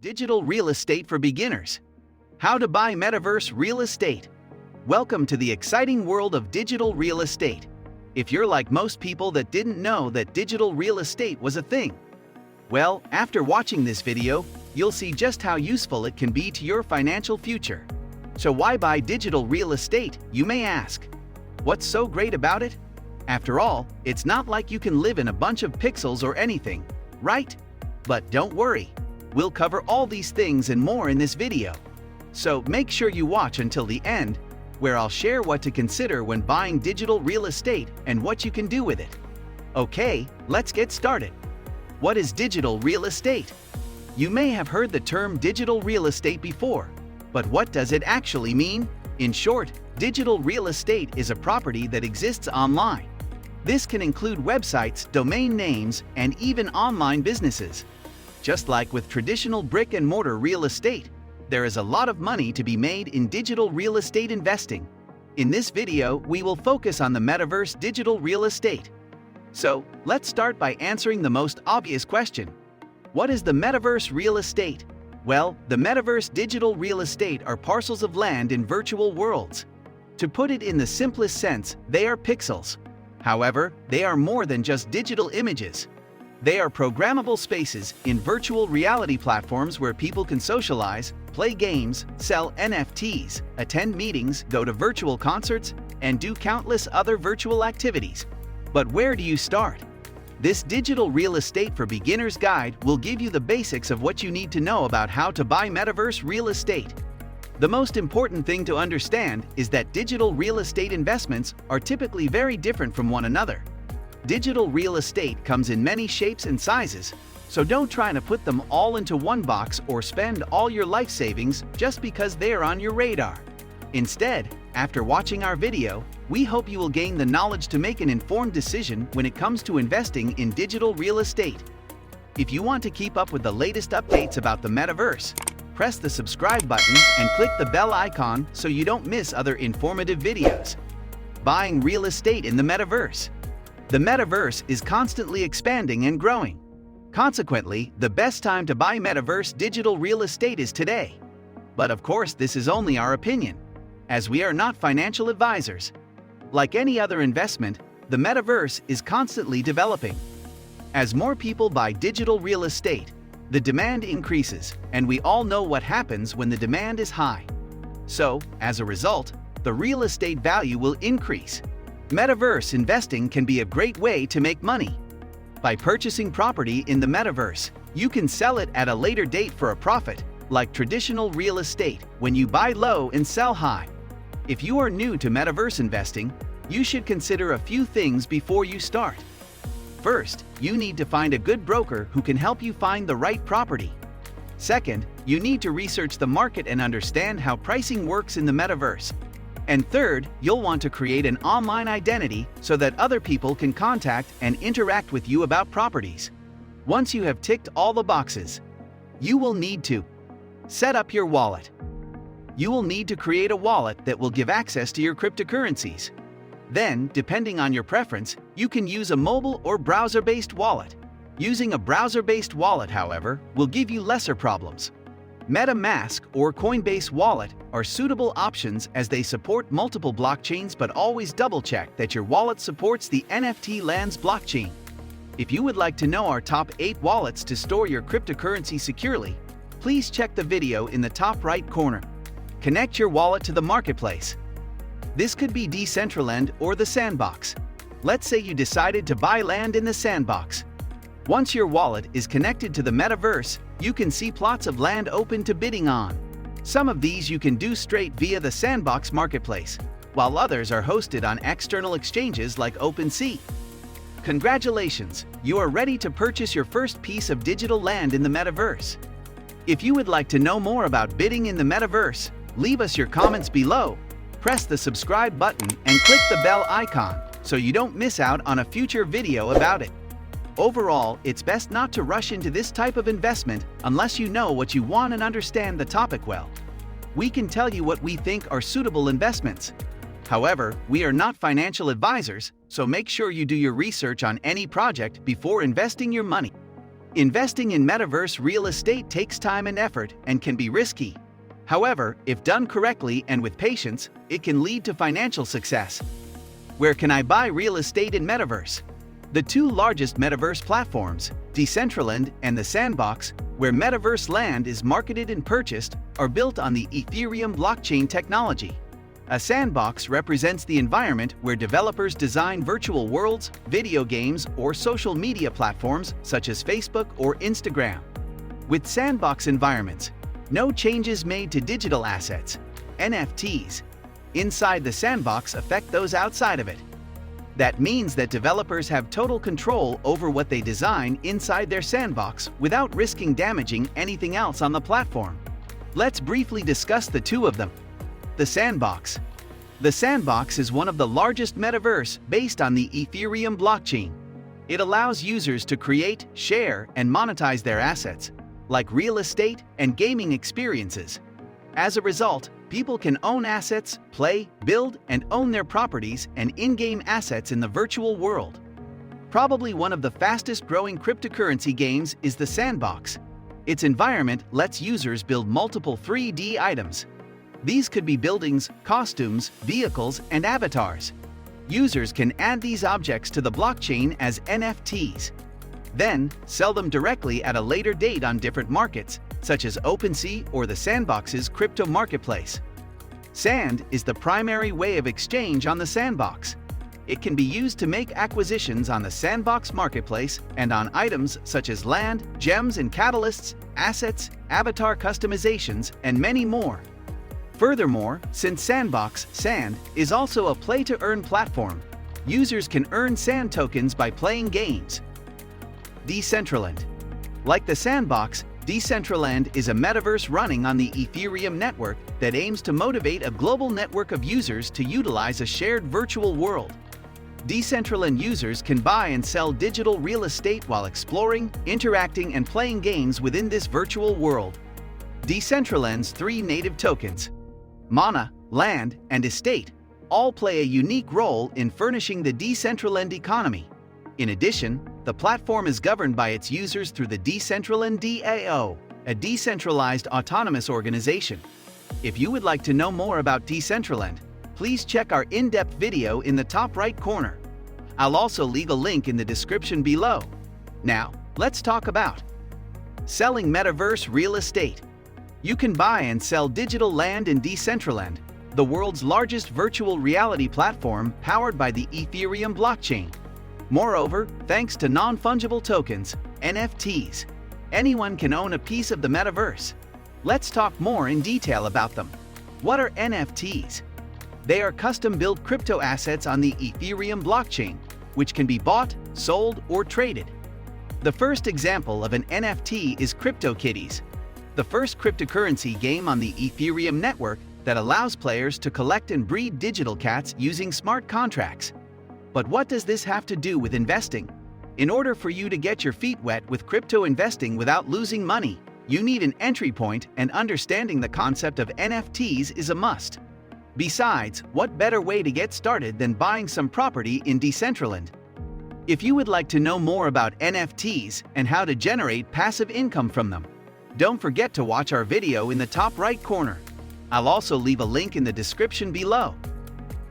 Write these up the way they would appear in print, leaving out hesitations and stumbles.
Digital Real Estate for Beginners. How to buy Metaverse Real Estate. Welcome to the exciting world of digital real estate. If you're like most people that didn't know that digital real estate was a thing, well, after watching this video, you'll see just how useful it can be to your financial future. So why buy digital real estate, you may ask? What's so great about it? After all, it's not like you can live in a bunch of pixels or anything, right? But don't worry, we'll cover all these things and more in this video. So make sure you watch until the end, where I'll share what to consider when buying digital real estate and what you can do with it. Okay, let's get started. What is digital real estate? You may have heard the term digital real estate before, but what does it actually mean? In short, digital real estate is a property that exists online. This can include websites, domain names, and even online businesses. Just like with traditional brick-and-mortar real estate, there is a lot of money to be made in digital real estate investing. In this video, we will focus on the metaverse digital real estate. So, let's start by answering the most obvious question. What is the metaverse real estate? Well, the metaverse digital real estate are parcels of land in virtual worlds. To put it in the simplest sense, they are pixels. However, they are more than just digital images. They are programmable spaces in virtual reality platforms where people can socialize, play games, sell NFTs, attend meetings, go to virtual concerts, and do countless other virtual activities. But where do you start? This digital real estate for beginners guide will give you the basics of what you need to know about how to buy metaverse real estate. The most important thing to understand is that digital real estate investments are typically very different from one another. Digital real estate comes in many shapes and sizes, so don't try to put them all into one box or spend all your life savings just because they are on your radar. Instead, after watching our video, we hope you will gain the knowledge to make an informed decision when it comes to investing in digital real estate. If you want to keep up with the latest updates about the metaverse, press the subscribe button and click the bell icon so you don't miss other informative videos. Buying real estate in the metaverse. The metaverse is constantly expanding and growing. Consequently, the best time to buy metaverse digital real estate is today. But of course, this is only our opinion, as we are not financial advisors. Like any other investment, the metaverse is constantly developing. As more people buy digital real estate, the demand increases, and we all know what happens when the demand is high. So, as a result, the real estate value will increase. Metaverse investing can be a great way to make money. By purchasing property in the metaverse, you can sell it at a later date for a profit, like traditional real estate, when you buy low and sell high. If you are new to metaverse investing, you should consider a few things before you start. First, you need to find a good broker who can help you find the right property. Second, you need to research the market and understand how pricing works in the metaverse. And third, you'll want to create an online identity so that other people can contact and interact with you about properties. Once you have ticked all the boxes, you will need to set up your wallet. You will need to create a wallet that will give access to your cryptocurrencies. Then, depending on your preference, you can use a mobile or browser-based wallet. Using a browser-based wallet, however, will give you lesser problems. MetaMask or Coinbase Wallet are suitable options as they support multiple blockchains, but always double-check that your wallet supports the Decentraland's blockchain. If you would like to know our top 8 wallets to store your cryptocurrency securely, please check the video in the top right corner. Connect your wallet to the marketplace. This could be Decentraland or the Sandbox. Let's say you decided to buy land in the Sandbox. Once your wallet is connected to the metaverse, you can see plots of land open to bidding on. Some of these you can do straight via the Sandbox marketplace, while others are hosted on external exchanges like OpenSea. Congratulations, you are ready to purchase your first piece of digital land in the metaverse. If you would like to know more about bidding in the metaverse, leave us your comments below, press the subscribe button and click the bell icon so you don't miss out on a future video about it. Overall, it's best not to rush into this type of investment unless you know what you want and understand the topic well. We can tell you what we think are suitable investments. However, we are not financial advisors, so make sure you do your research on any project before investing your money. Investing in metaverse real estate takes time and effort and can be risky. However, if done correctly and with patience, it can lead to financial success. Where can I buy real estate in metaverse? The two largest metaverse platforms, Decentraland and the Sandbox, where metaverse land is marketed and purchased, are built on the Ethereum blockchain technology. A sandbox represents the environment where developers design virtual worlds, video games, or social media platforms such as Facebook or Instagram. With sandbox environments, no changes made to digital assets, NFTs, inside the sandbox affect those outside of it. That means that developers have total control over what they design inside their sandbox without risking damaging anything else on the platform. Let's briefly discuss the two of them. The Sandbox. The Sandbox is one of the largest metaverse based on the Ethereum blockchain. It allows users to create, share, and monetize their assets, like real estate and gaming experiences. As a result, people can own assets, play, build, and own their properties and in-game assets in the virtual world. Probably one of the fastest-growing cryptocurrency games is the Sandbox. Its environment lets users build multiple 3D items. These could be buildings, costumes, vehicles, and avatars. Users can add these objects to the blockchain as NFTs. Then, sell them directly at a later date on different markets, such as OpenSea or the Sandbox's crypto marketplace. Sand is the primary way of exchange on the Sandbox. It can be used to make acquisitions on the Sandbox marketplace and on items such as land, gems and catalysts, assets, avatar customizations, and many more. Furthermore, since Sandbox Sand is also a play-to-earn platform, users can earn sand tokens by playing games. Decentraland. Like the Sandbox, Decentraland is a metaverse running on the Ethereum network that aims to motivate a global network of users to utilize a shared virtual world. Decentraland users can buy and sell digital real estate while exploring, interacting, and playing games within this virtual world. Decentraland's three native tokens, Mana, Land, and Estate, all play a unique role in furnishing the Decentraland economy. In addition, the platform is governed by its users through the Decentraland DAO, a decentralized autonomous organization. If you would like to know more about Decentraland, please check our in-depth video in the top right corner. I'll also leave a link in the description below. Now, let's talk about selling metaverse real estate. You can buy and sell digital land in Decentraland, the world's largest virtual reality platform powered by the Ethereum blockchain. Moreover, thanks to non-fungible tokens, NFTs, anyone can own a piece of the metaverse. Let's talk more in detail about them. What are NFTs? They are custom-built crypto assets on the Ethereum blockchain, which can be bought, sold, or traded. The first example of an NFT is CryptoKitties, the first cryptocurrency game on the Ethereum network that allows players to collect and breed digital cats using smart contracts. But what does this have to do with investing? In order for you to get your feet wet with crypto investing without losing money, you need an entry point, and understanding the concept of NFTs is a must. Besides, what better way to get started than buying some property in Decentraland? If you would like to know more about NFTs and how to generate passive income from them, don't forget to watch our video in the top right corner. I'll also leave a link in the description below.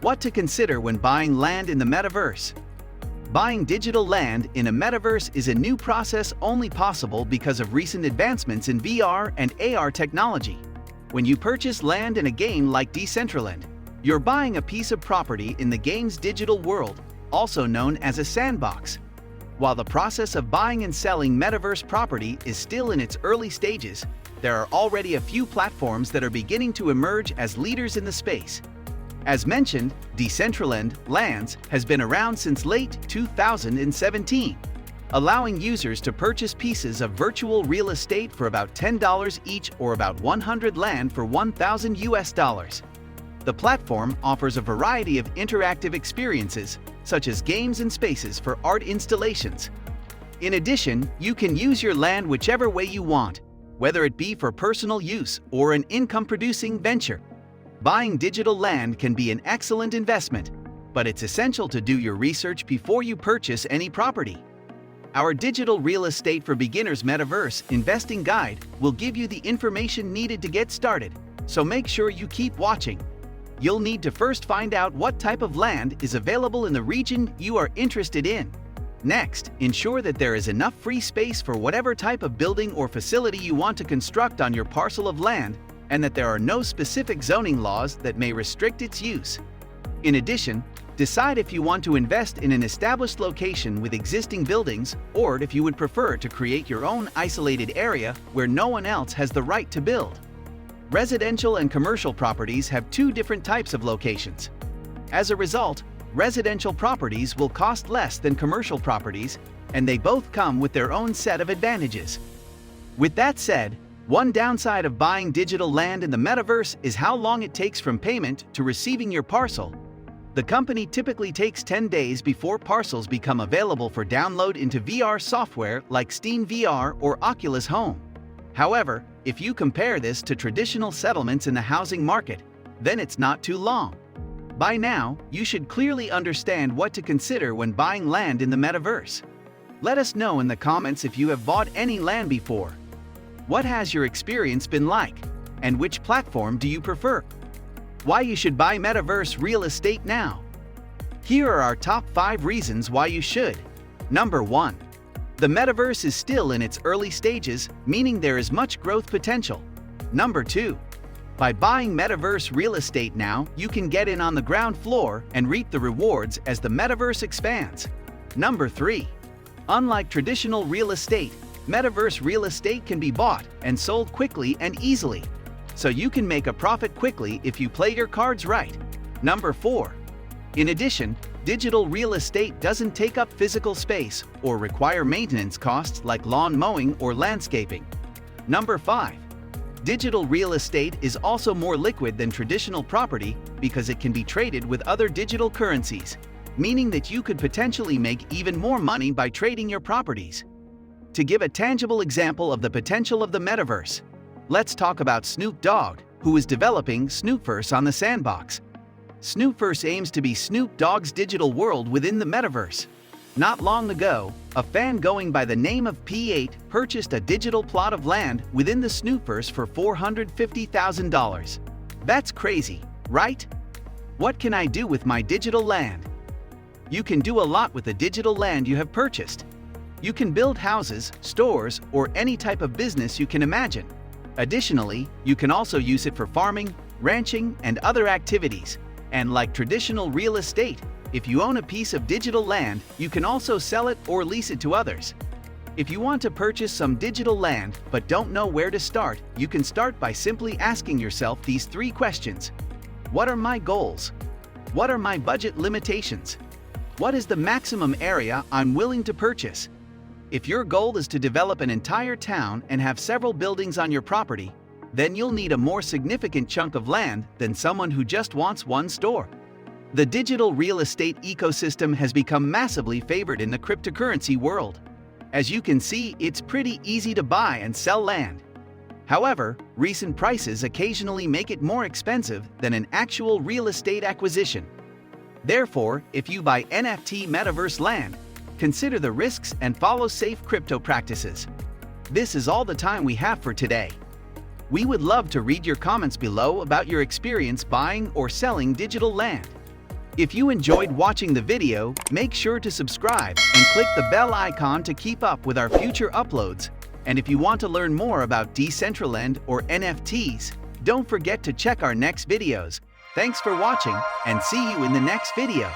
What to consider when buying land in the metaverse? Buying digital land in a metaverse is a new process only possible because of recent advancements in VR and AR technology. When you purchase land in a game like Decentraland, you're buying a piece of property in the game's digital world, also known as a sandbox. While the process of buying and selling metaverse property is still in its early stages, there are already a few platforms that are beginning to emerge as leaders in the space. As mentioned, Decentraland Lands has been around since late 2017, allowing users to purchase pieces of virtual real estate for about $10 each or about 100 land for $1,000. The platform offers a variety of interactive experiences, such as games and spaces for art installations. In addition, you can use your land whichever way you want, whether it be for personal use or an income-producing venture. Buying digital land can be an excellent investment, but it's essential to do your research before you purchase any property. Our Digital Real Estate for Beginners Metaverse Investing Guide will give you the information needed to get started, so make sure you keep watching. You'll need to first find out what type of land is available in the region you are interested in. Next, ensure that there is enough free space for whatever type of building or facility you want to construct on your parcel of land, and that there are no specific zoning laws that may restrict its use. In addition, decide if you want to invest in an established location with existing buildings, or if you would prefer to create your own isolated area where no one else has the right to build. Residential and commercial properties have two different types of locations. As a result, residential properties will cost less than commercial properties, and they both come with their own set of advantages. With that said, one downside of buying digital land in the metaverse is how long it takes from payment to receiving your parcel. The company typically takes 10 days before parcels become available for download into VR software like Steam VR or Oculus Home. However, if you compare this to traditional settlements in the housing market, then it's not too long. By now, you should clearly understand what to consider when buying land in the metaverse. Let us know in the comments if you have bought any land before. What has your experience been like? And which platform do you prefer? Why you should buy Metaverse Real Estate now? Here are our top 5 reasons why you should. Number 1. The metaverse is still in its early stages, meaning there is much growth potential. Number 2. By buying Metaverse Real Estate now, you can get in on the ground floor and reap the rewards as the metaverse expands. Number 3. Unlike traditional real estate, Metaverse Real Estate can be bought and sold quickly and easily, so you can make a profit quickly if you play your cards right. Number 4. In addition, digital real estate doesn't take up physical space or require maintenance costs like lawn mowing or landscaping. Number 5. Digital real estate is also more liquid than traditional property because it can be traded with other digital currencies, meaning that you could potentially make even more money by trading your properties. To give a tangible example of the potential of the metaverse, let's talk about Snoop Dogg, who is developing Snoopverse on the Sandbox. Snoopverse aims to be Snoop Dogg's digital world within the metaverse. Not long ago, a fan going by the name of P8 purchased a digital plot of land within the Snoopverse for $450,000. That's crazy, right? What can I do with my digital land? You can do a lot with the digital land you have purchased. You can build houses, stores, or any type of business you can imagine. Additionally, you can also use it for farming, ranching, and other activities. And like traditional real estate, if you own a piece of digital land, you can also sell it or lease it to others. If you want to purchase some digital land but don't know where to start, you can start by simply asking yourself these 3 questions. What are my goals? What are my budget limitations? What is the maximum area I'm willing to purchase? If your goal is to develop an entire town and have several buildings on your property, then you'll need a more significant chunk of land than someone who just wants one store. The digital real estate ecosystem has become massively favored in the cryptocurrency world. As you can see, it's pretty easy to buy and sell land. However, recent prices occasionally make it more expensive than an actual real estate acquisition. Therefore, if you buy NFT metaverse land, consider the risks and follow safe crypto practices. This is all the time we have for today. We would love to read your comments below about your experience buying or selling digital land. If you enjoyed watching the video, make sure to subscribe and click the bell icon to keep up with our future uploads. And if you want to learn more about Decentraland or NFTs, don't forget to check our next videos. Thanks for watching, and see you in the next video.